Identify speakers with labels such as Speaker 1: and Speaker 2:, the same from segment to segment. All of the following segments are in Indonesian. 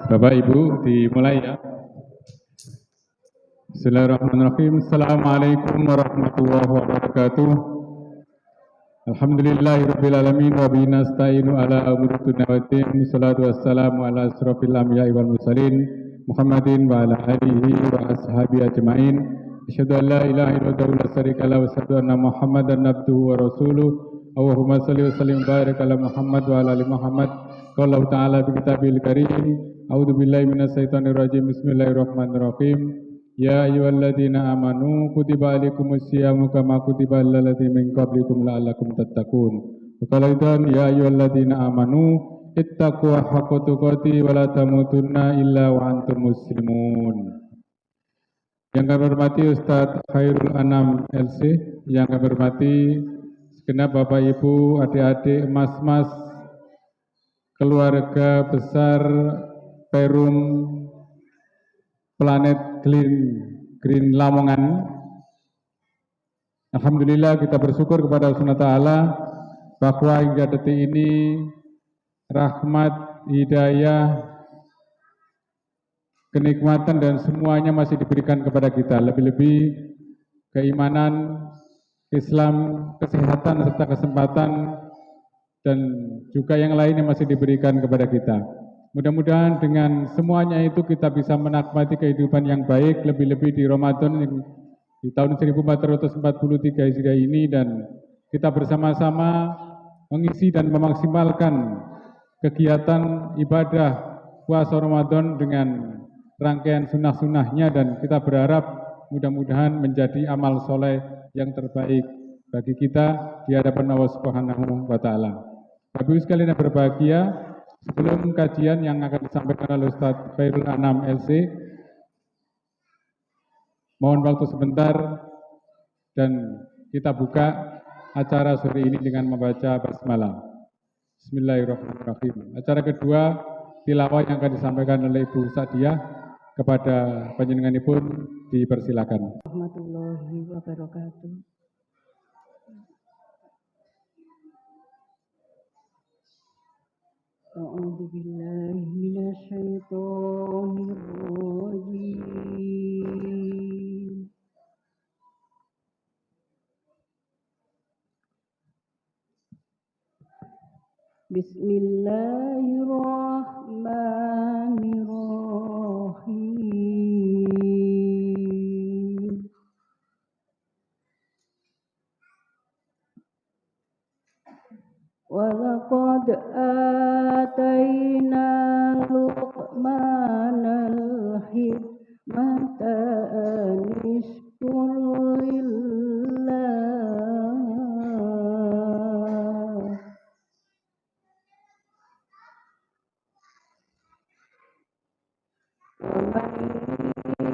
Speaker 1: Bapak Ibu dimulai ya. Bismillahirrahmanirrahim. Assalamualaikum warahmatullahi wabarakatuh. Alhamdulillahirabbil alamin wa bihi nasta'inu ala umuri dunya waddin. Shalatu wassalamu ala asrofil anbiya'i wal mursalin Muhammadin wa ala alihi wa ashabihi ajmain. Asyhadu an la ilaha illallah wa la syarika lahu wa asyhadu anna Muhammadan abduhu wa rasuluh. Allahumma shalli wa sallim barik ala Muhammad wa ala ali Muhammad. Qala ta'ala bi kitabil karim. A'udzu billahi minasyaitonir rajim. Bismillahirrahmanirrahim. Ya ayyuhalladzina amanu kutiba alaikumus syiyamu kama kutiba alal ladzina min qablikum la'allakum tattaqun. Wa qala aidan ya ayyuhalladzina amanu ittaqu haqqa tuqatih wa la tamutunna illa wa antum muslimun. Yang kami hormati Ustadz Khairul Anam LC, yang kami hormati segenap Bapak Ibu, adik-adik, mas-mas, keluarga besar Perum Planet Green Lamongan. Alhamdulillah kita bersyukur kepada Allah SWT bahwa hingga detik ini rahmat, hidayah, kenikmatan dan semuanya masih diberikan kepada kita. Lebih-lebih keimanan, Islam, kesehatan serta kesempatan dan juga yang lainnya masih diberikan kepada kita. Mudah-mudahan dengan semuanya itu kita bisa menikmati kehidupan yang baik, lebih-lebih di Ramadan di tahun 1443 Hijriah ini, dan kita bersama-sama mengisi dan memaksimalkan kegiatan ibadah puasa Ramadan dengan rangkaian sunnah-sunnahnya, dan kita berharap mudah-mudahan menjadi amal soleh yang terbaik bagi kita di hadapan Allah Subhanahu wa Ta'ala. Bapak Ibu sekalian yang berbahagia, sebelum kajian yang akan disampaikan oleh Ustadz Khairul Anam LC, mohon waktu sebentar dan kita buka acara sore ini dengan membaca basmalah. Bismillahirrahmanirrahim. Acara kedua, tilawah yang akan disampaikan oleh Ibu Sadiah, kepada panjenenganipun dipersilakan.
Speaker 2: Warahmatullahi wabarakatuh. A'udzu billahi minasyaitonir rajim. Bismillahirrahmanirrahim. Walaqad atayna Luqmanal hikmata an ishkur lillah. Wa man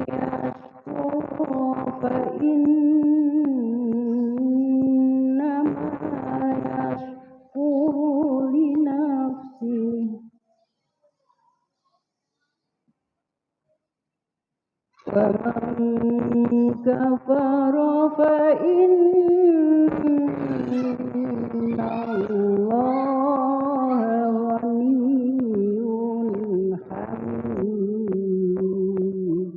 Speaker 2: yashkur fa innama yashkuru li nafsihi wa man kafara fa inna Allaha ghaniyyun hamid.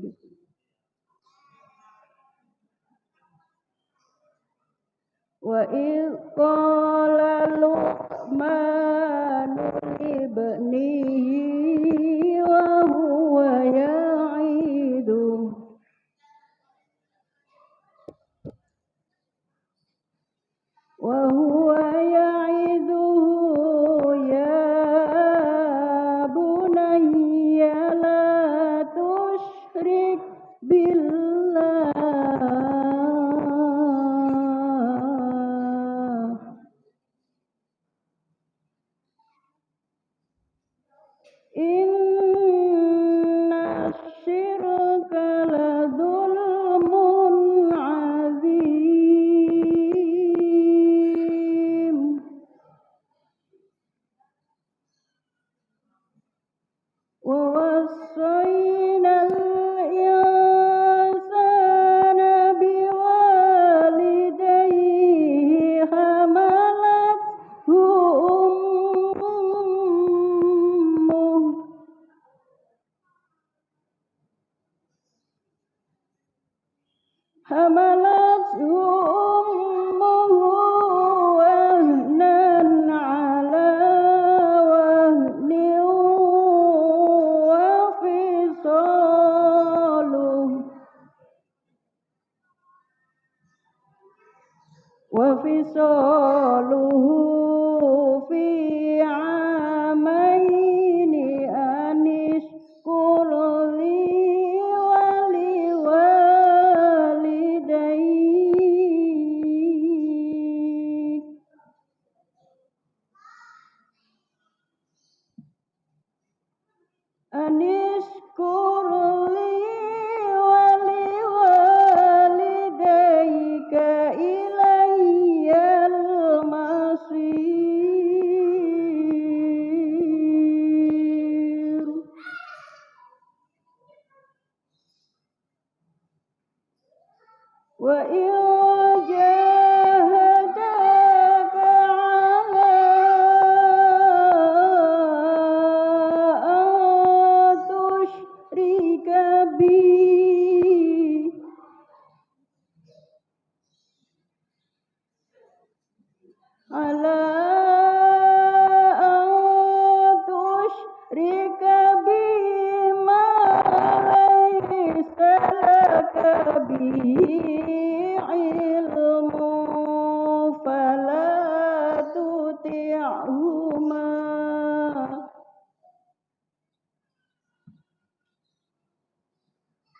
Speaker 2: Wa idh qala Luqmanu libnihi wa huwa ya'iduhu حملته أمه وهنا على وهن وفصاله في عامين أن اشكر لي ولوالديك أن اشكر لي ولوالديك إلي المصير وإن جاهداك على أن تشرك بي على أن تشرك بي ما ليس لك به علم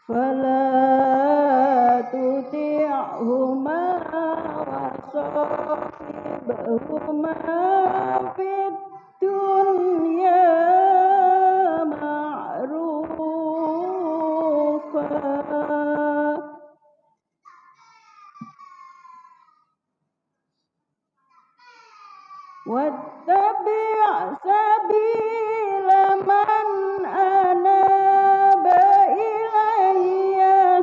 Speaker 2: فلا تطعهما وصاحبهما في الدنيا معروفا واتبع سبيل من أناب إلي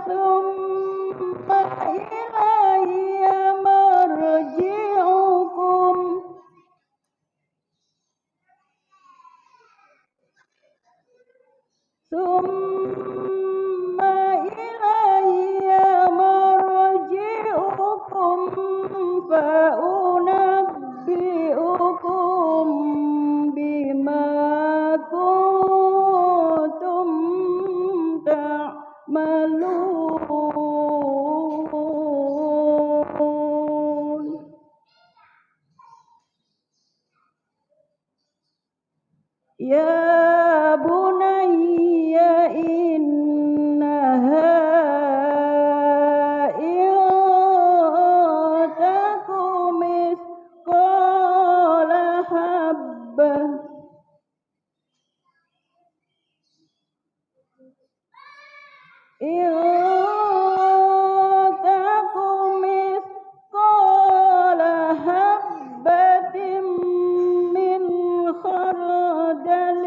Speaker 2: ثم إلي مرجعكم فأنبئكم بما كنتم تعملون يا بني إنها إن تك مثقال حبة إن تك مثقال حبة من خردل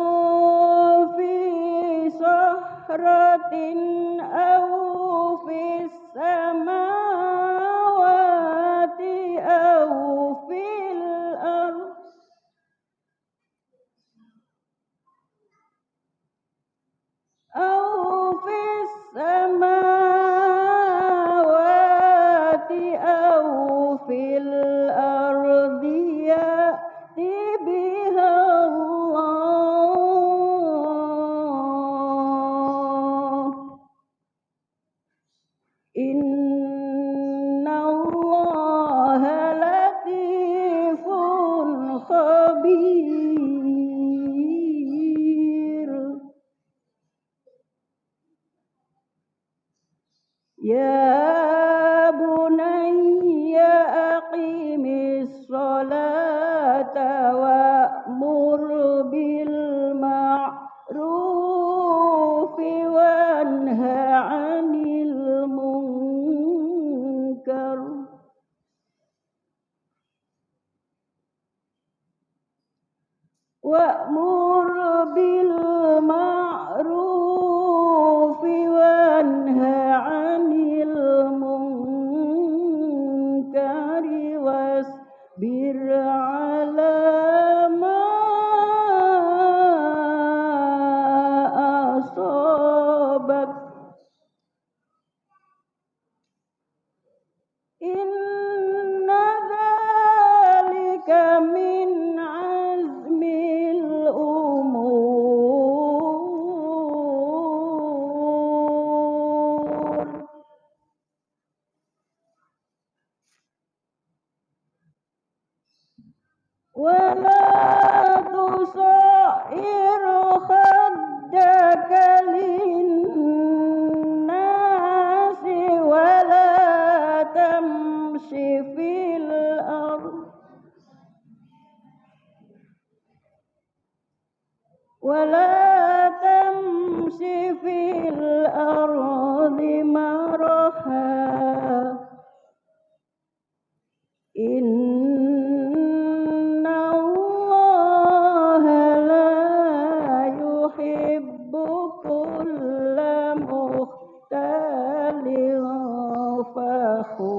Speaker 2: فتكون في صخرة أو في السماوات أو في الأرض يأتِ بها الله إن الله لطيف خبير يا بني أقم الصلاة وأمر بالمعروف وانه عن المنكر وأمر بالمعروف وانه عن المنكر كل مختال فخور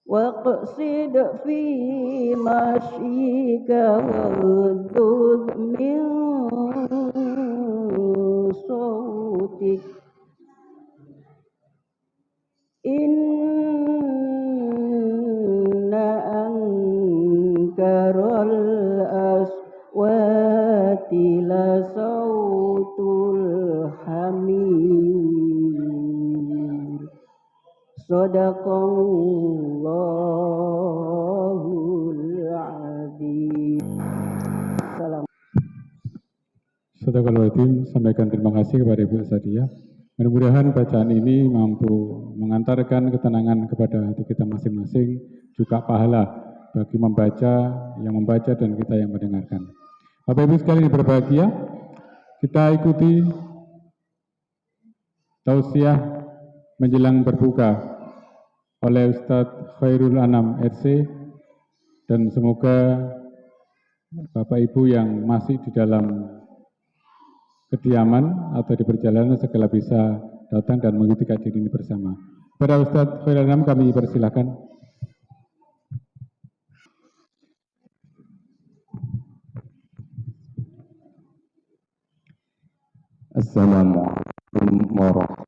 Speaker 2: واقصد في مشيك واغضض من صوتك إن أنكر الأصوات لصوت الحمير Sadaqallahul Azim.
Speaker 1: Sadaqallahul Azim. Sampaikan terima kasih kepada Ibu Sadia. Mudah-mudahan bacaan ini mampu mengantarkan ketenangan kepada hati kita masing-masing, juga pahala bagi yang membaca dan kita yang mendengarkan. Bapak Ibu sekalian berbahagia, kita ikuti tausiah menjelang berbuka oleh Ustadz Khairul Anam RC, dan semoga Bapak Ibu yang masih di dalam kediaman atau di perjalanan segala bisa datang dan mengikuti kajian ini bersama. Pada Ustadz Khairul Anam kami persilakan.
Speaker 3: Assalamualaikum warahmatullahi wabarakatuh.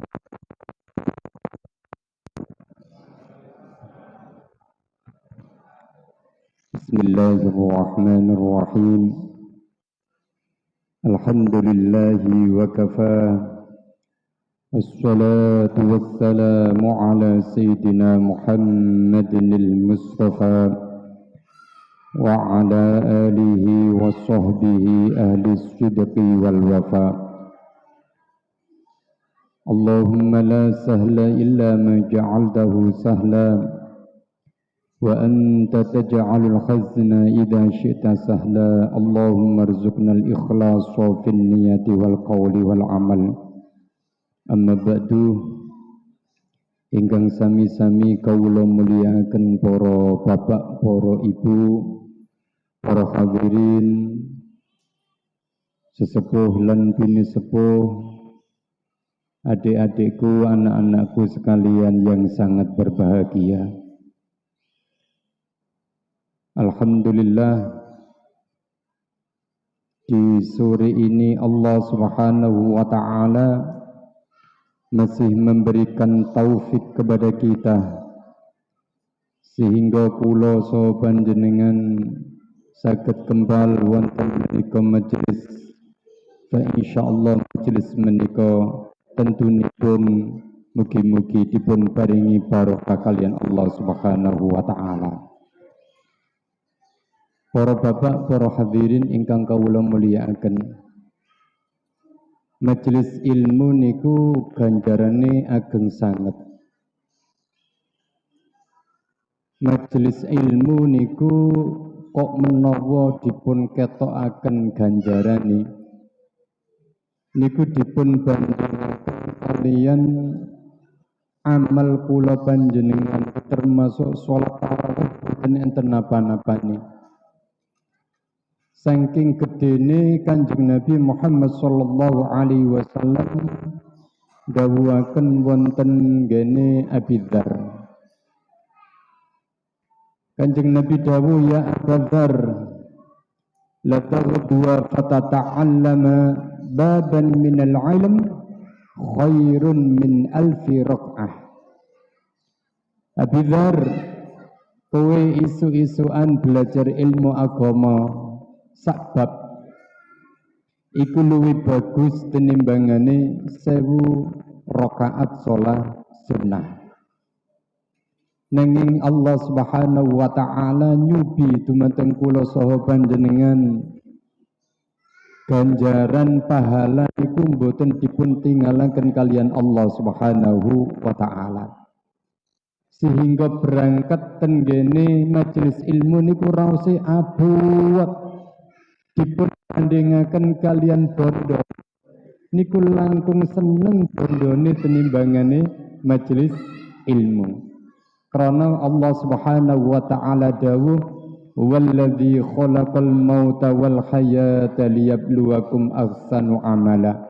Speaker 3: Bismillahirrahmanirrahim. Alhamdulillahi wa kafaa. Wassalatu wassalamu ala sayyidina Muhammadin al-Mustafa wa ala alihi wa sahbihi ahli sidqi wal wafa. Allahumma la sahla illa ma ja'altahu sahla wa anta taj'alul khazna idza syi'ta sahla. Allahumma arzuqna al-ikhlasa fil niyati wal qawli wal amal. Amma ba'du, ingkang sami-sami kawula mulyakaken para bapak, para ibu, para hadirin sesepuh lan bini sepuh, adik-adikku, anak-anakku sekalian yang sangat berbahagia. Alhamdulillah, di sore ini Allah Subhanahu wa Ta'ala masih memberikan taufik kepada kita sehingga kula saha panjenengan saged kembal wonten menika majelis. Fa insyaallah majelis menika tentunipun mugi-mugi dipun paringi barokah kalian Allah Subhanahu wa Ta'ala. Para bapak, para hadirin ingkang kawula mulyakaken, majelis ilmu niku ganjarane ageng sanget. Majelis ilmu niku kok menawa dipun ketokaken ganjarane niku dipun bandingaken kalian amal kula panjenengan, termasuk salat tarawih boten enten napa-napane. Saking gedene Kanjeng Nabi Muhammad sallallahu alaihi wasallam dawuhaken wonten gene Abi Dzar. Kanjeng Nabi dawuh, ya Abu Dzar, la taghdu fatata'allama baban minal ilm khairun min alfi rak'ah. Abi Dzar, kowe isu-isuan belajar ilmu agama sakbab iku luwih bagus tinimbangane 1000 rakaat salat sunnah. Nanging Allah Subhanahu wa Ta'ala nyubi dumateng kula saha panjenengan ganjaran pahala iku mboten dipun tinggalaken kalian Allah Subhanahu wa Ta'ala. Sehingga berangkat tenggene majelis ilmu niku raose abot dipun bandingaken kalian bondo niku langkung seneng bondone tenimbangane majelis ilmu. Karena Allah Subhanahu wa Ta'ala dawuh, Walladzi khalaqal mauta wal hayata liyabluwakum ahsanu amala.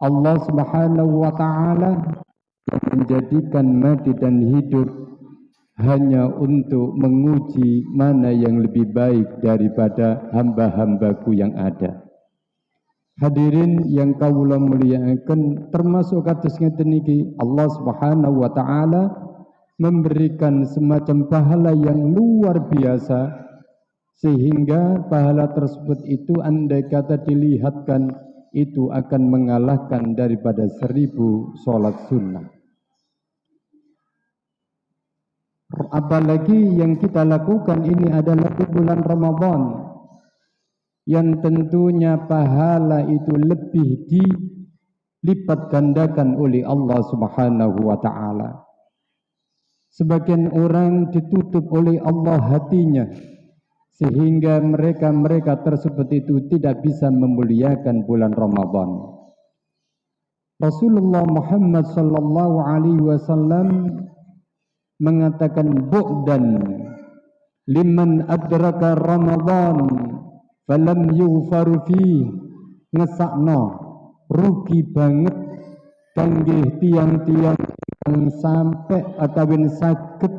Speaker 3: Allah Subhanahu wa taala yang menjadikan mati dan hidup hanya untuk menguji mana yang lebih baik daripada hamba-hambaku yang ada. Hadirin yang kawula muliakan, termasuk kados ngeten niki Allah Subhanahu wa taala memberikan semacam pahala yang luar biasa, sehingga pahala tersebut itu andai kata dilihatkan itu akan mengalahkan daripada 1000 sholat sunnah. Apalagi yang kita lakukan ini adalah di bulan Ramadan, yang tentunya pahala itu lebih dilipat gandakan oleh Allah Subhanahu wa taala. Sebagian orang ditutup oleh Allah hatinya, sehingga mereka tersebut itu tidak bisa memuliakan bulan Ramadan. Rasulullah Muhammad sallallahu alaihi wasallam mengatakan, bu'dan liman adraka Ramadan falam yughfaru fi, ngesakno rugi banget kangge tiang-tiang yang sampai atau sakit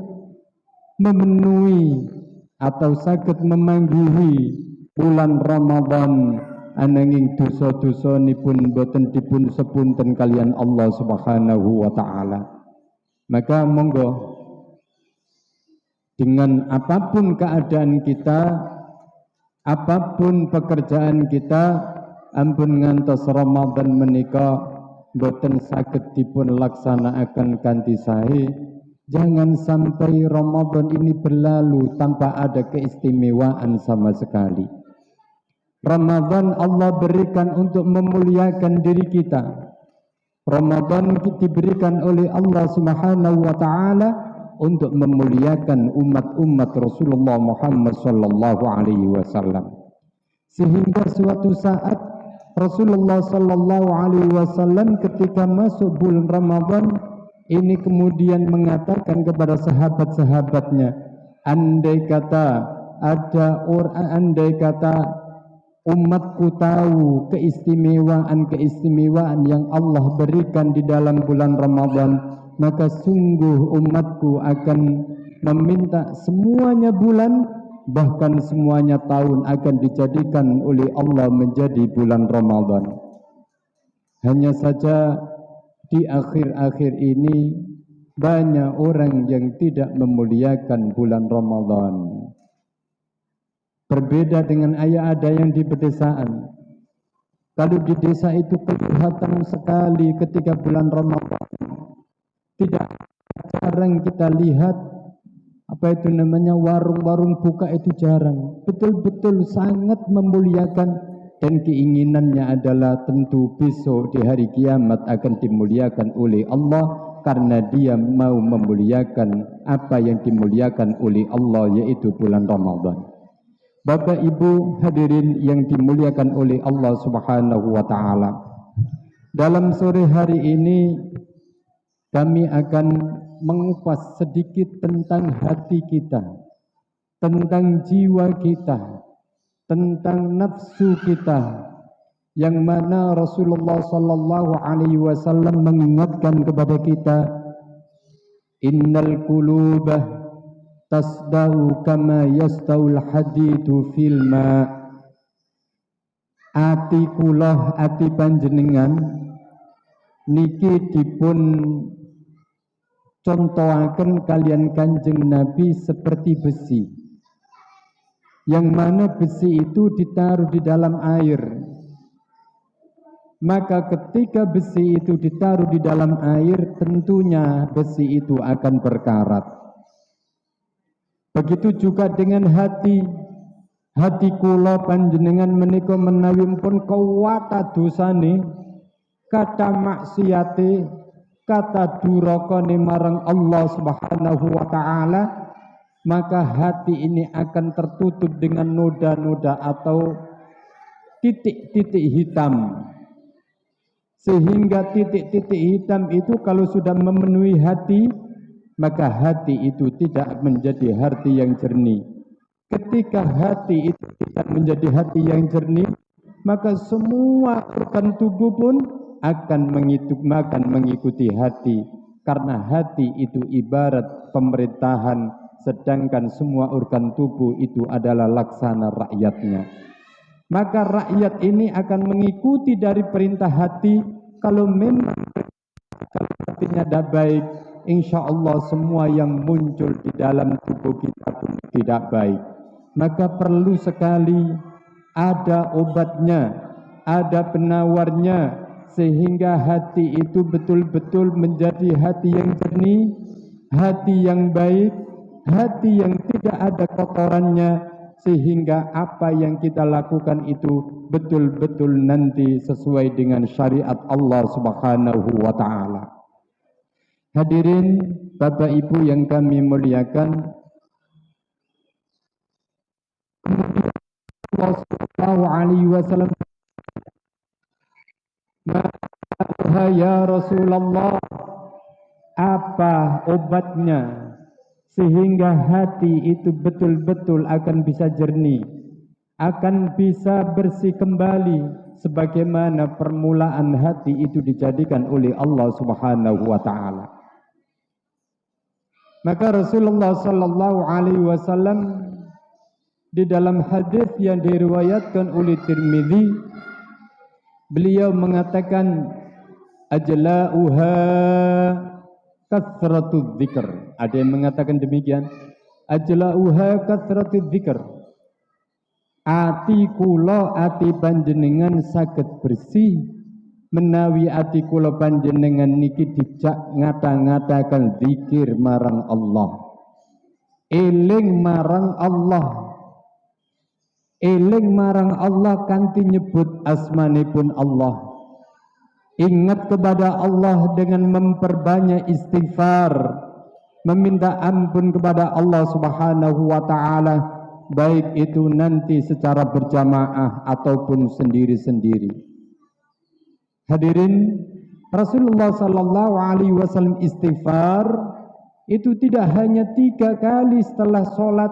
Speaker 3: memenuhi atau sakit memanggihi bulan Ramadan, ananging dosa-dosanipun boten dipun sepunten kalian Allah Subhanahu wa taala. Maka monggo, dengan apapun keadaan kita, apapun pekerjaan kita, ampun ngantos Ramadan menika boten saged dipun laksanakaken kanthi sae. Jangan sampai Ramadan ini berlalu tanpa ada keistimewaan sama sekali. Ramadan Allah berikan untuk memuliakan diri kita. Ramadan diberikan oleh Allah Subhanahu wa taala untuk memuliakan umat-umat Rasulullah Muhammad sallallahu alaihi wasallam. Sehingga suatu saat Rasulullah sallallahu alaihi wasallam ketika masuk bulan Ramadan ini kemudian mengatakan kepada sahabat-sahabatnya, andai kata umatku tahu keistimewaan yang Allah berikan di dalam bulan Ramadan, maka sungguh umatku akan meminta semuanya bulan, bahkan semuanya tahun akan dijadikan oleh Allah menjadi bulan Ramadan. Hanya saja di akhir-akhir ini banyak orang yang tidak memuliakan bulan Ramadan. Berbeda dengan ada yang di pedesaan. Kalau di desa itu kelihatan sekali ketika bulan Ramadan. Tidak jarang kita lihat warung-warung buka itu jarang. Betul-betul sangat memuliakan, dan keinginannya adalah tentu besok di hari kiamat akan dimuliakan oleh Allah, karena dia mau memuliakan apa yang dimuliakan oleh Allah, yaitu bulan Ramadan. Bapak Ibu hadirin yang dimuliakan oleh Allah Subhanahu wa taala. Dalam sore hari ini kami akan mengupas sedikit tentang hati kita, tentang jiwa kita, tentang nafsu kita, yang mana Rasulullah sallallahu alaihi wasallam mengingatkan kepada kita, innal qulubah tasda'u kama yasta'ul hadithu fil ma. Ati kula, ati panjenengan niki dipun contohaken kalian Kanjeng Nabi seperti besi, yang mana besi itu ditaruh di dalam air. Maka ketika besi itu ditaruh di dalam air, tentunya besi itu akan berkarat. Begitu juga dengan hati. Hati kula panjenengan menika menawi pun kawata dosane, kata maksiate, kata durakane marang Allah Subhanahu wa taala, maka hati ini akan tertutup dengan noda-noda atau titik-titik hitam. Sehingga titik-titik hitam itu kalau sudah memenuhi hati, maka hati itu tidak menjadi hati yang jernih. Ketika hati itu tidak menjadi hati yang jernih, maka semua organ tubuh pun akan mengikuti hati. Karena hati itu ibarat pemerintahan, sedangkan semua organ tubuh itu adalah laksana rakyatnya. Maka rakyat ini akan mengikuti dari perintah hati. Kalau memang hatinya tidak baik, insya Allah semua yang muncul di dalam tubuh kita pun tidak baik. Maka perlu sekali ada obatnya, ada penawarnya, sehingga hati itu betul-betul menjadi hati yang jernih, hati yang baik, hati yang tidak ada kotorannya, sehingga apa yang kita lakukan itu betul-betul nanti sesuai dengan syariat Allah Subhanahu wa taala. Hadirin Bapak Ibu yang kami muliakan, Allah Subhanahu alaihi wasallam, ya Rasulullah, apa obatnya sehingga hati itu betul-betul akan bisa jernih, akan bisa bersih kembali sebagaimana permulaan hati itu dijadikan oleh Allah Subhanahu wa taala. Maka Rasulullah sallallahu alaihi wasallam di dalam hadis yang diriwayatkan oleh Tirmidzi, beliau mengatakan ajla'uha kathratudz dzikr. Ada yang mengatakan demikian, ajla'uha kathratudz dzikr. Ati kula ati panjenengan saged bersih menawi ati kula panjenengan niki dijak ngata-ngatakan zikir marang Allah, eling marang Allah, eling marang Allah kanthi nyebut asmanipun Allah, ingat kepada Allah dengan memperbanyak istighfar, meminta ampun kepada Allah Subhanahu wa taala, baik itu nanti secara berjamaah ataupun sendiri-sendiri. Hadirin, Rasulullah sallallahu alaihi wasallam istighfar itu tidak hanya 3 kali setelah sholat,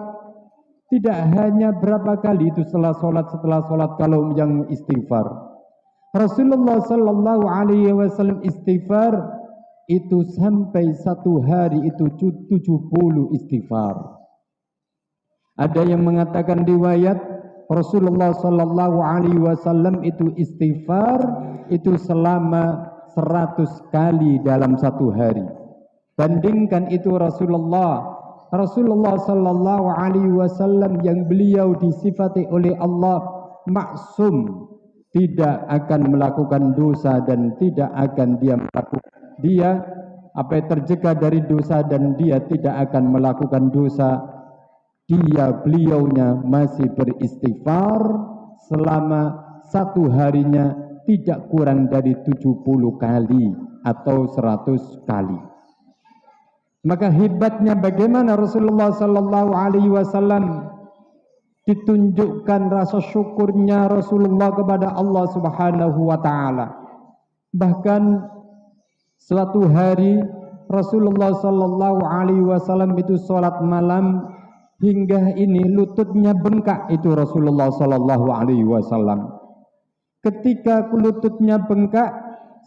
Speaker 3: tidak hanya berapa kali itu setelah sholat kalau yang istighfar. Rasulullah sallallahu alaihi wasallam istighfar itu sampai 1 hari itu 70 istighfar. Ada yang mengatakan riwayat Rasulullah sallallahu alaihi wasallam itu istighfar itu selama 100 kali dalam 1 hari. Bandingkan itu Rasulullah sallallahu alaihi wasallam yang beliau disifati oleh Allah maksum, tidak akan melakukan dosa dan tidak akan terjaga dari dosa dan dia tidak akan melakukan dosa. Beliaunya masih beristighfar selama 1 harinya tidak kurang dari 70 kali atau 100 kali. Maka hebatnya bagaimana Rasulullah sallallahu alaihi wasallam ditunjukkan rasa syukurnya Rasulullah kepada Allah Subhanahu wa taala. Bahkan suatu hari Rasulullah sallallahu alaihi wasallam itu salat malam hingga ini lututnya bengkak itu Rasulullah sallallahu alaihi wasallam. Ketika lututnya bengkak,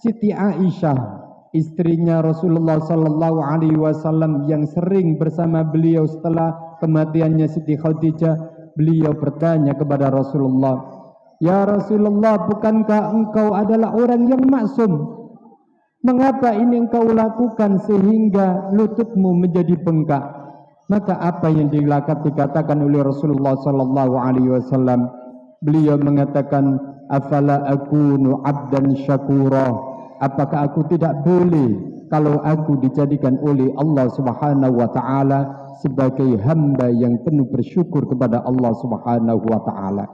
Speaker 3: Siti Aisyah, istrinya Rasulullah sallallahu alaihi wasallam yang sering bersama beliau setelah kematiannya Siti Khadijah, beliau bertanya kepada Rasulullah, "Ya Rasulullah, bukankah engkau adalah orang yang maksum? Mengapa ini engkau lakukan sehingga lututmu menjadi bengkak?" Maka apa yang dikatakan oleh Rasulullah sallallahu alaihi wasallam? Beliau mengatakan, "Afala akunu 'abdan syakura?" Apakah aku tidak boleh kalau aku dijadikan oleh Allah Subhanahu wa taala sebagai hamba yang penuh bersyukur kepada Allah Subhanahu wa taala?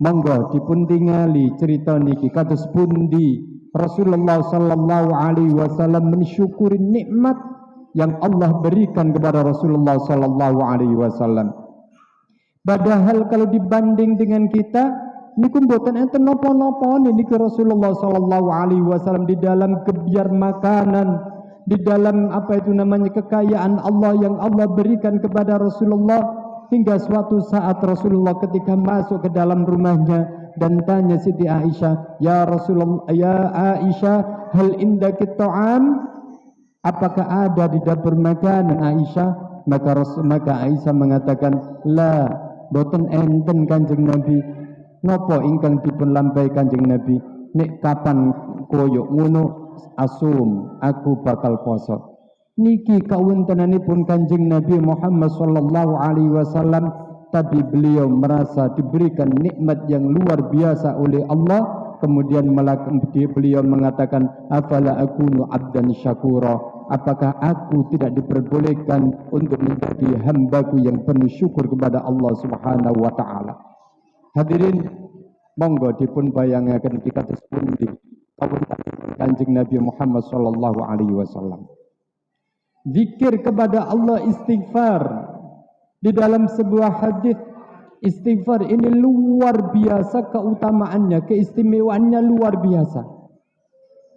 Speaker 3: Monggo dipun tingali cerita niki kados pundi Rasulullah sallallahu alaihi wasallam mensyukuri nikmat yang Allah berikan kepada Rasulullah sallallahu alaihi wasallam. Padahal kalau dibanding dengan kita, niku mboten enten napa-napa niki Rasulullah sallallahu alaihi wasallam di dalam gebyar makanan, di dalam kekayaan Allah yang Allah berikan kepada Rasulullah, hingga suatu saat Rasulullah ketika masuk ke dalam rumahnya dan tanya Siti Aisyah, "Ya Rasulullah, ya Aisyah, hal indaki ta'am?" Apakah ada di dapur makanan Aisyah? Maka Aisyah mengatakan, "La, boten enten Kanjeng Nabi." Ngopo ingkang dipun lampahi Kanjeng Nabi? Nek kapan koyo ngono asum aku bakal poso. Niki kawontenanipun Kanjeng Nabi Muhammad sallallahu alaihi wasallam, tadi beliau merasa diberikan nikmat yang luar biasa oleh Allah, kemudian beliau mengatakan, "Afala akunu abdan syakura?" Apakah aku tidak diperbolehkan untuk menjadi hambaku yang penuh syukur kepada Allah Subhanahu wa taala? Hadirin, monggo dipun bayangaken pitados pundi kawontenanipun Kanjeng Nabi Muhammad sallallahu alaihi wasallam. Zikir kepada Allah, istighfar. Di dalam sebuah hadis, istighfar ini luar biasa keutamaannya, keistimewaannya luar biasa.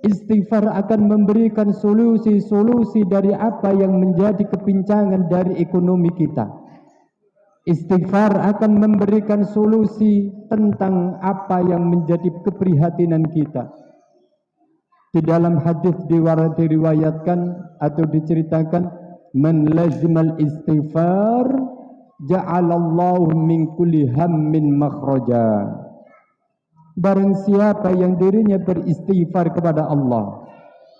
Speaker 3: Istighfar akan memberikan solusi-solusi dari apa yang menjadi kepincangan dari ekonomi kita. Istighfar akan memberikan solusi tentang apa yang menjadi keprihatinan kita. Di dalam hadis diriwayatkan atau diceritakan, "Man lazimal istighfar ja'alallahu min kulli hammin makhraja." Barang siapa yang dirinya beristighfar kepada Allah,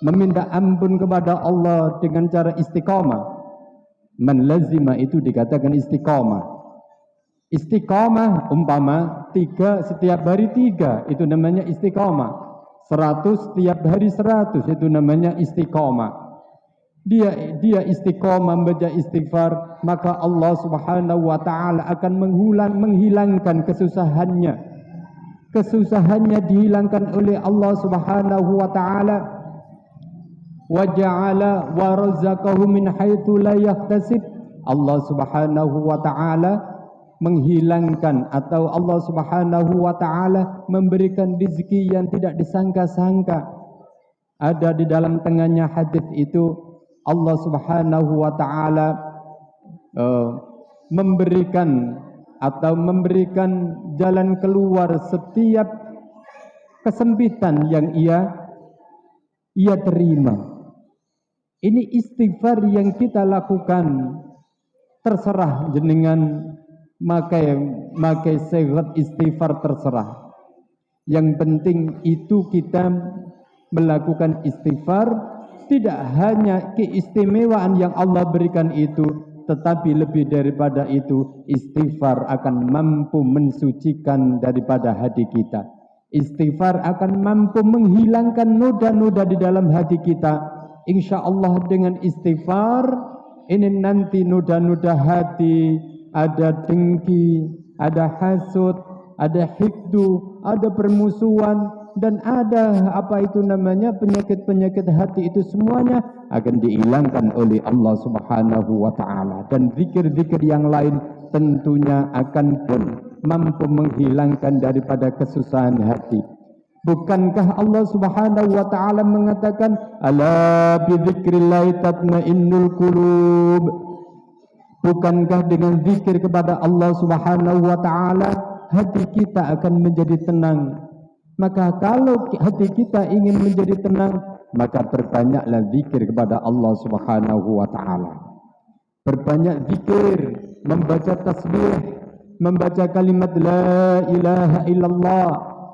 Speaker 3: meminta ampun kepada Allah dengan cara istiqamah. Man lazima itu dikatakan istiqamah. Istiqamah umpama 3 setiap hari 3 itu namanya istiqamah. 100 setiap hari 100 itu namanya istiqamah. Dia istiqamah membaca istighfar, maka Allah Subhanahu wa taala akan menghilangkan kesusahannya. Kesusahannya dihilangkan oleh Allah Subhanahu wa taala. Wa ja'ala wa razaqahu min haitsu la yahtasib. Allah Subhanahu wa taala menghilangkan atau Allah Subhanahu wa taala memberikan rezeki yang tidak disangka-sangka. Ada di dalam tengahnya hadis itu Allah Subhanahu wa taala memberikan jalan keluar setiap kesempitan yang ia terima. Ini istighfar yang kita lakukan, terserah jenengan makai sehat istighfar, terserah. Yang penting itu kita melakukan istighfar, tidak hanya keistimewaan yang Allah berikan itu, tetapi lebih daripada itu, istighfar akan mampu mensucikan daripada hati kita. Istighfar akan mampu menghilangkan noda-noda di dalam hati kita. Insya Allah dengan istighfar ini nanti noda-noda hati, ada dengki, ada hasud, ada hikdu, ada permusuhan, dan ada penyakit-penyakit hati, itu semuanya akan dihilangkan oleh Allah Subhanahu wa taala. Dan zikir-zikir yang lain tentunya akan pun mampu menghilangkan daripada kesusahan hati. Bukankah Allah Subhanahu wa taala mengatakan, "Ala bi dzikrillah tatmainnul qulub." Bukankah dengan zikir kepada Allah Subhanahu wa taala hati kita akan menjadi tenang? Maka kalau hati kita ingin menjadi tenang, maka perbanyaklah zikir kepada Allah Subhanahu wa taala. Perbanyak zikir, membaca tasbih, membaca kalimat la ilaha illallah,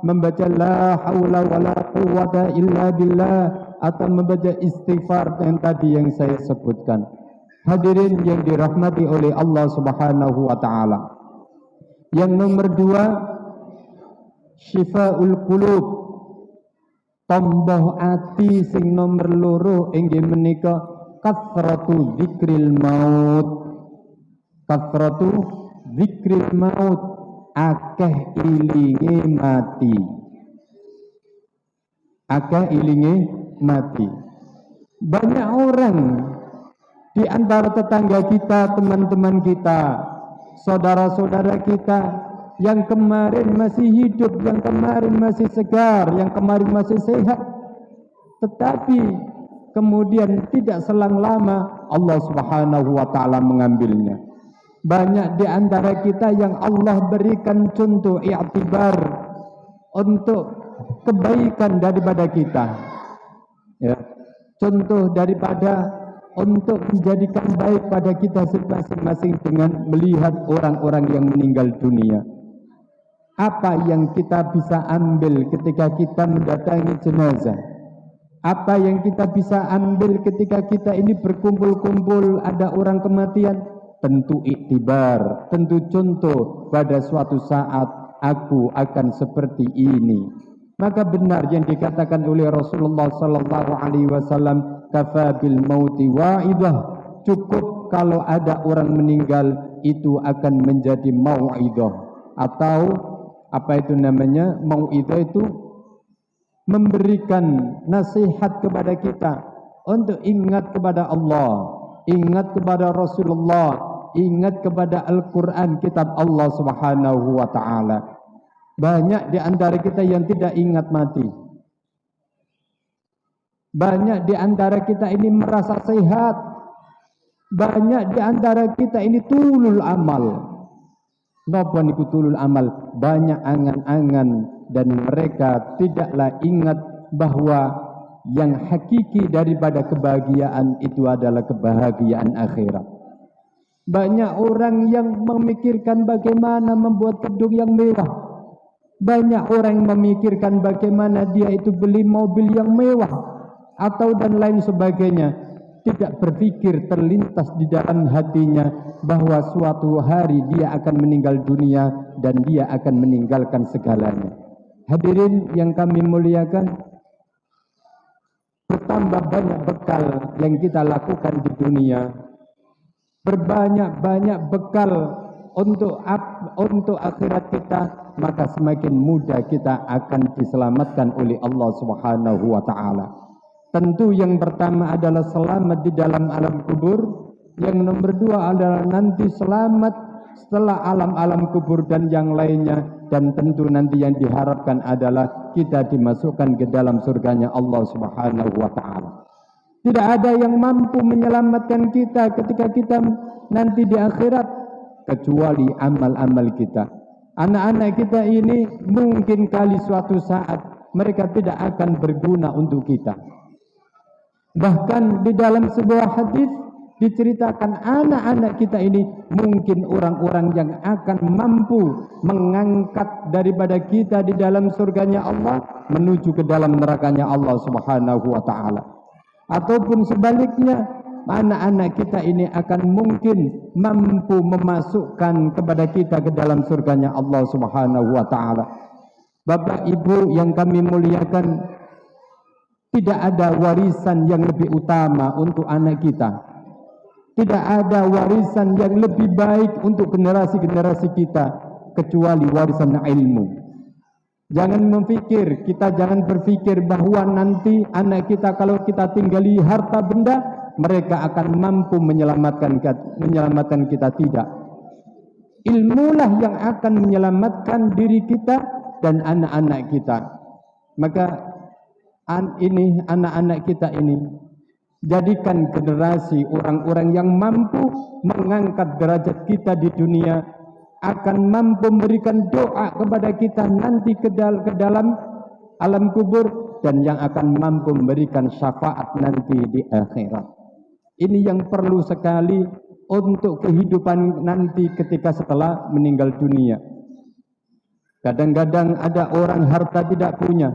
Speaker 3: membaca la haula wala quwwata illa billah, atau membaca istighfar yang tadi yang saya sebutkan. Hadirin yang dirahmati oleh Allah Subhanahu wa taala. Yang nomor 2, syifaul qulub, tambah ati sing nomor loro inggih menika kathratu dzikril maut. Kathratu dzikril maut, akeh ilinge mati. Akeh ilinge mati. Banyak orang di antara tetangga kita, teman-teman kita, saudara-saudara kita yang kemarin masih hidup, yang kemarin masih segar, yang kemarin masih sehat, tetapi kemudian tidak selang lama Allah Subhanahu wa taala mengambilnya. Banyak di antara kita yang Allah berikan contoh i'tibar untuk kebaikan daripada kita. Ya, contoh daripada untuk menjadikan baik pada kita masing-masing dengan melihat orang-orang yang meninggal dunia. Apa yang kita bisa ambil ketika kita mendatangi jenazah? Apa yang kita bisa ambil ketika kita ini berkumpul-kumpul ada orang kematian? Tentu iktibar, tentu contoh pada suatu saat aku akan seperti ini. Maka benar yang dikatakan oleh Rasulullah sallallahu alaihi wasallam, kafa bil mauti wa'idah. Cukup kalau ada orang meninggal itu akan menjadi mau'idah. Atau apa itu namanya? Mau'idah itu memberikan nasihat kepada kita untuk ingat kepada Allah, ingat kepada Rasulullah, ingat kepada Al-Quran, kitab Allah Subhanahu wa ta'ala. Banyak di antara kita yang tidak ingat mati. Banyak di antara kita ini merasa sehat. Banyak di antara kita ini tulul amal. Napa niku tulul amal? Banyak angan-angan dan mereka tidaklah ingat bahwa yang hakiki daripada kebahagiaan itu adalah kebahagiaan akhirat. Banyak orang yang memikirkan bagaimana membuat gedung yang mewah. Banyak orang yang memikirkan bagaimana dia itu beli mobil yang mewah atau dan lain sebagainya. Tidak berpikir terlintas di dalam hatinya bahwa suatu hari dia akan meninggal dunia dan dia akan meninggalkan segalanya. Hadirin yang kami muliakan, bertambah banyak bekal yang kita lakukan di dunia, berbanyak-banyak bekal untuk akhirat kita, maka semakin mudah kita akan diselamatkan oleh Allah Subhanahu wa ta'ala. Tentu yang pertama adalah selamat di dalam alam kubur. Yang nomor dua adalah nanti selamat setelah alam-alam kubur dan yang lainnya. Dan tentu nanti yang diharapkan adalah kita dimasukkan ke dalam surganya Allah Subhanahu wa ta'ala. Tidak ada yang mampu menyelamatkan kita ketika kita nanti di akhirat kecuali amal-amal kita. Anak-anak kita ini mungkin kali suatu saat mereka tidak akan berguna untuk kita. Bahkan di dalam sebuah hadis diceritakan anak-anak kita ini mungkin orang-orang yang akan mampu mengangkat daripada kita di dalam surganya Allah menuju ke dalam nerakanya Allah Subhanahu wa ta'ala. Ataupun sebaliknya, anak-anak kita ini akan mungkin mampu memasukkan kepada kita ke dalam surganya Allah Subhanahu wa ta'ala. Bapak Ibu yang kami muliakan, tidak ada warisan yang lebih utama untuk anak kita. Tidak ada warisan yang lebih baik untuk generasi-generasi kita kecuali warisan ilmu. Jangan berpikir bahwa nanti anak kita kalau kita tinggali harta benda, mereka akan mampu menyelamatkan kita. Tidak. Ilmulah yang akan menyelamatkan diri kita dan anak-anak kita. Maka anak-anak kita ini jadikan generasi orang-orang yang mampu mengangkat derajat kita di dunia, akan mampu memberikan doa kepada kita nanti ke dalam alam kubur, dan yang akan mampu memberikan syafaat nanti di akhirat. Ini yang perlu sekali untuk kehidupan nanti ketika setelah meninggal dunia. Kadang-kadang ada orang harta tidak punya.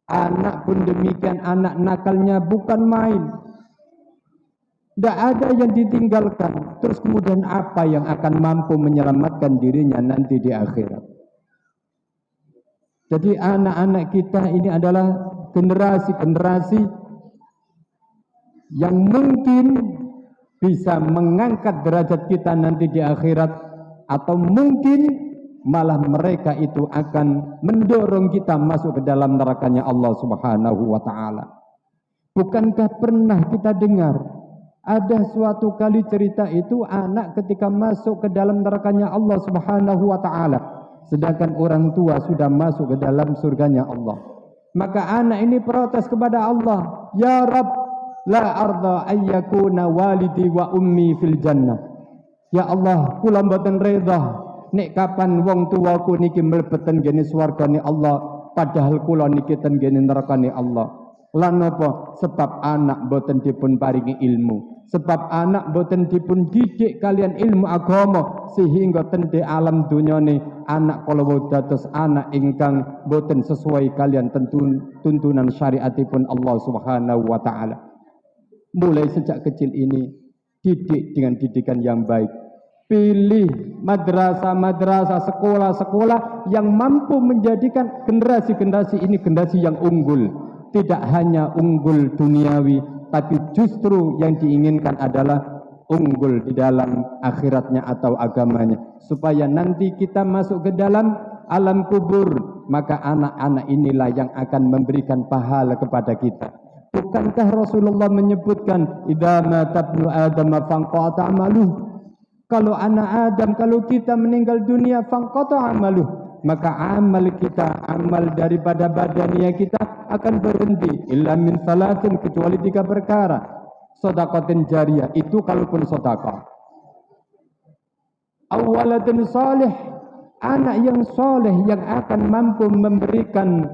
Speaker 3: Anak pun demikian, anak nakalnya bukan main. Tidak ada yang ditinggalkan. Terus kemudian apa yang akan mampu menyelamatkan dirinya nanti di akhirat? Jadi anak-anak kita ini adalah generasi-generasi yang mungkin bisa mengangkat derajat kita nanti di akhirat, atau mungkin malah mereka itu akan mendorong kita masuk ke dalam nerakanya Allah Subhanahu wa ta'ala. Bukankah pernah kita dengar ada suatu kali cerita itu anak ketika masuk ke dalam nerakanya Allah Subhanahu wa ta'ala, sedangkan orang tua sudah masuk ke dalam surganya Allah. Maka anak ini protes kepada Allah, "Ya Rabb, la arda ayyakuna walidi wa ummi fil jannah." Ya Allah, kula mboten redha nek kapan wong tuwaku niki mlebet tengene swargane Allah, padahal kula niki tengene nerakane Allah. Lan napa? Sebab anak boten dipun paringi ilmu, sebab anak boten dipun didik kalian ilmu agama, sehingga tende alam dunyane anak kala dados anak ingkang boten sesuai kalian tuntunan syariatipun Allah Subhanahu wa taala. Mulai sejak kecil ini didik dengan didikan yang baik. Pilih madrasah-madrasah, sekolah-sekolah yang mampu menjadikan generasi-generasi ini generasi yang unggul. Tidak hanya unggul duniawi, tapi justru yang diinginkan adalah unggul di dalam akhiratnya atau agamanya. Supaya nanti kita masuk ke dalam alam kubur, maka anak-anak inilah yang akan memberikan pahala kepada kita. Bukankah Rasulullah menyebutkan, idza mata ibnu adam fanqata amaluh? Kalau anak Adam, kalau kita meninggal dunia, fanqata amaluh, maka amal kita, amal daripada badannya kita akan berhenti. Illa min salatin, kecuali 3 perkara. Sedaqatin jariyah, itu kalaupun sedekah. Awaladun salih, anak yang soleh yang akan mampu memberikan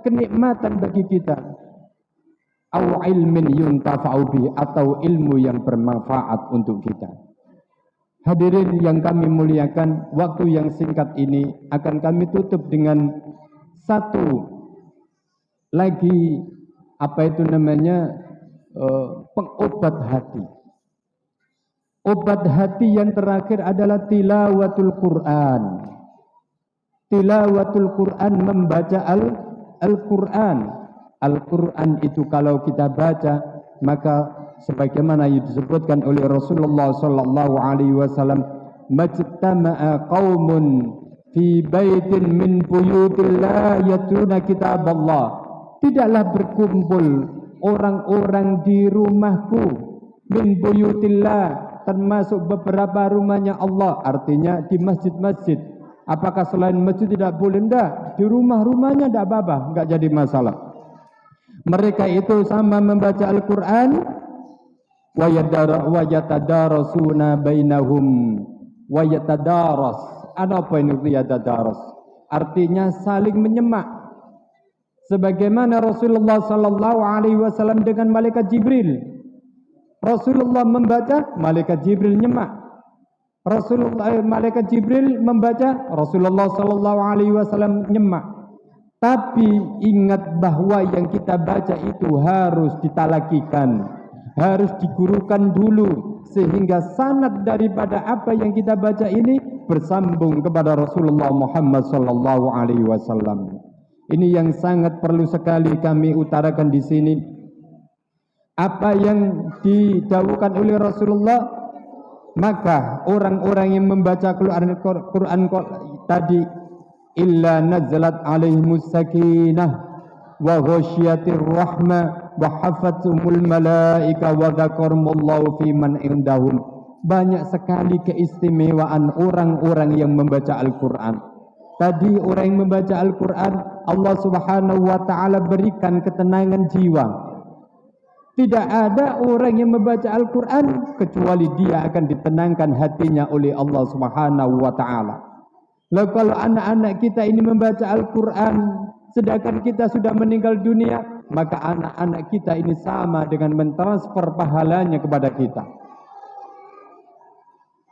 Speaker 3: kenikmatan bagi kita. Aw ilmin yuntafa'u bihi, atau ilmu yang bermanfaat untuk kita. Hadirin yang kami muliakan, waktu yang singkat ini akan kami tutup dengan satu lagi pengobat hati. Obat hati yang terakhir adalah tilawatul Quran. Tilawatul Quran, membaca Al-Quran. Al-Quran itu kalau kita baca, maka sebagaimana yang disebutkan oleh Rasulullah sallallahu alaihi wasallam, majtama'a qaumun fi baitin min buyutillah yatluna kitaballah. Tidaklah berkumpul orang-orang di rumahku, min buyutillah, termasuk beberapa rumahnya Allah, artinya di masjid-masjid. Apakah selain masjid tidak boleh? Tidak, di rumah-rumahnya tidak apa-apa, enggak jadi masalah. Mereka itu sama membaca Al-Quran, wa yatadarasuna bainahum wa yatadaras. Apa ini yatadaras? Artinya saling menyemak. Sebagaimana Rasulullah sallallahu alaihi wasallam dengan malaikat Jibril. Rasulullah membaca, malaikat Jibril nyemak. Malaikat Jibril membaca, Rasulullah sallallahu alaihi wasallam nyemak. Tapi ingat bahwa yang kita baca itu harus ditalakikan, harus digurukan dulu, sehingga sanad daripada apa yang kita baca ini bersambung kepada Rasulullah Muhammad sallallahu alaihi wasallam. Ini yang sangat perlu sekali kami utarakan di sini. Apa yang didawuhkan oleh Rasulullah, maka orang-orang yang membaca Quran tadi, illa nazalat alaihimus sakinah wa ghasyiatir rahmah wa hafathumul malaika wa dzakarumullahu fi man indahum. Banyak sekali keistimewaan orang-orang yang membaca Al-Quran. Tadi orang yang membaca Al-Quran, Allah Subhanahu wa taala berikan ketenangan jiwa. Tidak ada orang yang membaca Al-Quran kecuali dia akan ditenangkan hatinya oleh Allah Subhanahu wa taala. Lalu kalau anak-anak kita ini membaca Al-Quran sedangkan kita sudah meninggal dunia, maka anak-anak kita ini sama dengan mentransfer pahalanya kepada kita.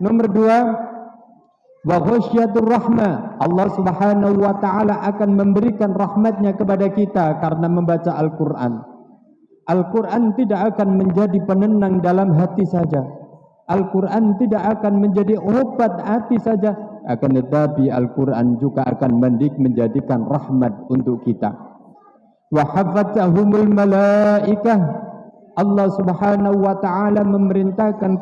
Speaker 3: Nomor 2, wa ghasyiatur rahmah. Allah Subhanahu wa taala akan memberikan rahmatnya kepada kita karena membaca Al-Quran. Al-Quran tidak akan menjadi penenang dalam hati saja. Al-Quran tidak akan menjadi obat hati saja, akan tetapi Al-Quran juga akan menjadikan rahmat untuk kita. Wa hafathahumul malaikah. Allah Subhanahu wa taala memerintahkan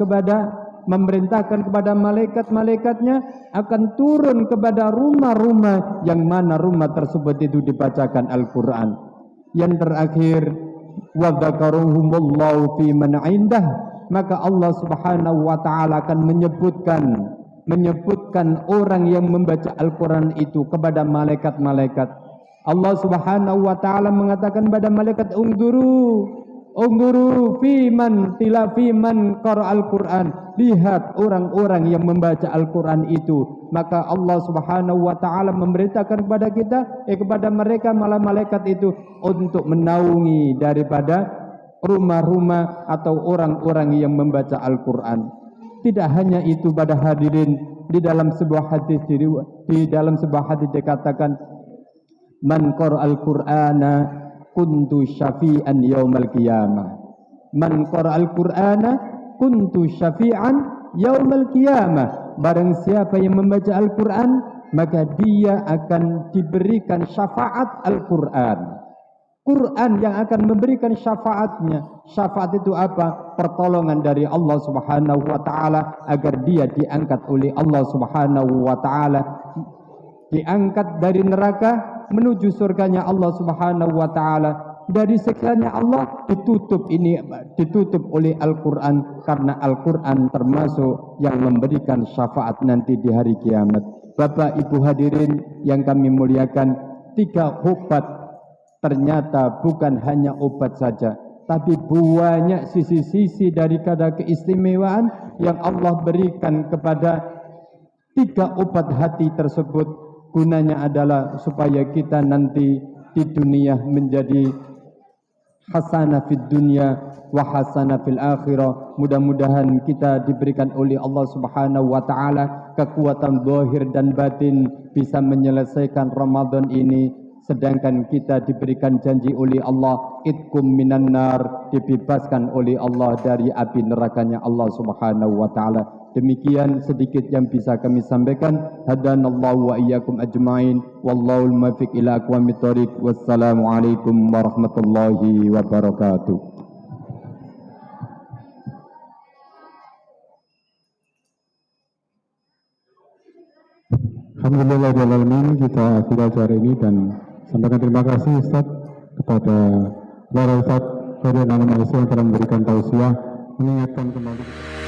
Speaker 3: kepada malaikat-malaikatnya akan turun kepada rumah-rumah yang mana rumah tersebut itu dibacakan Al-Quran. Yang terakhir, wa dzakaruhumullahu fi man indah, maka Allah Subhanahu wa taala akan menyebutkan orang yang membaca Al-Quran itu kepada malaikat-malaikat. Allah Subhanahu wa taala mengatakan kepada malaikat, "Ungduru, Ungguru fiman qara'al Qur'an. Lihat orang-orang yang membaca Al-Qur'an itu. Maka Allah Subhanahu wa taala memberitakan kepada kita, kepada mereka malaikat itu untuk menaungi daripada rumah-rumah atau orang-orang yang membaca Al-Qur'an. Tidak hanya itu pada hadirin, di dalam sebuah hadis dikatakan, man qara'al Qur'ana kuntu syafi'an yaumal qiyamah. Man qara'al Qur'ana kuntu syafi'an yaumal qiyamah. Barang siapa yang membaca Al-Qur'an, maka dia akan diberikan syafaat Al-Qur'an. Quran yang akan memberikan syafaatnya. Syafaat itu apa? Pertolongan dari Allah Subhanahu wa taala agar dia diangkat oleh Allah Subhanahu wa taala, diangkat dari neraka menuju surganya Allah Subhanahu wa taala. Dari siksanya Allah ditutup oleh Al-Qur'an, karena Al-Qur'an termasuk yang memberikan syafaat nanti di hari kiamat. Bapak Ibu hadirin yang kami muliakan, 3 obat ternyata bukan hanya obat saja, tapi banyak sisi-sisi daripada keistimewaan yang Allah berikan kepada 3 obat hati tersebut. Gunanya adalah supaya kita nanti di dunia menjadi hasanah fid dunya wa hasanah fil akhirah. Mudah-mudahan kita diberikan oleh Allah Subhanahu wa taala kekuatan zahir dan batin bisa menyelesaikan Ramadan ini, sedangkan kita diberikan janji oleh Allah, itkum minan nar, dibebaskan oleh Allah dari api nerakanya Allah Subhanahu wa taala. Demikian sedikit yang bisa kami sampaikan. Hadanallahu wa iyyakum ajmain. Wallahul muwaffiq ila aqwamit thoriq. Wassalamualaikum warahmatullahi wabarakatuh.
Speaker 1: Alhamdulillahirrahmanirrahim. Kita akhiri acara ini dan sampaikan terima kasih Ustaz kepada para Ustaz dari Alam Malaysia yang telah memberikan tausiah, mengingatkan kembali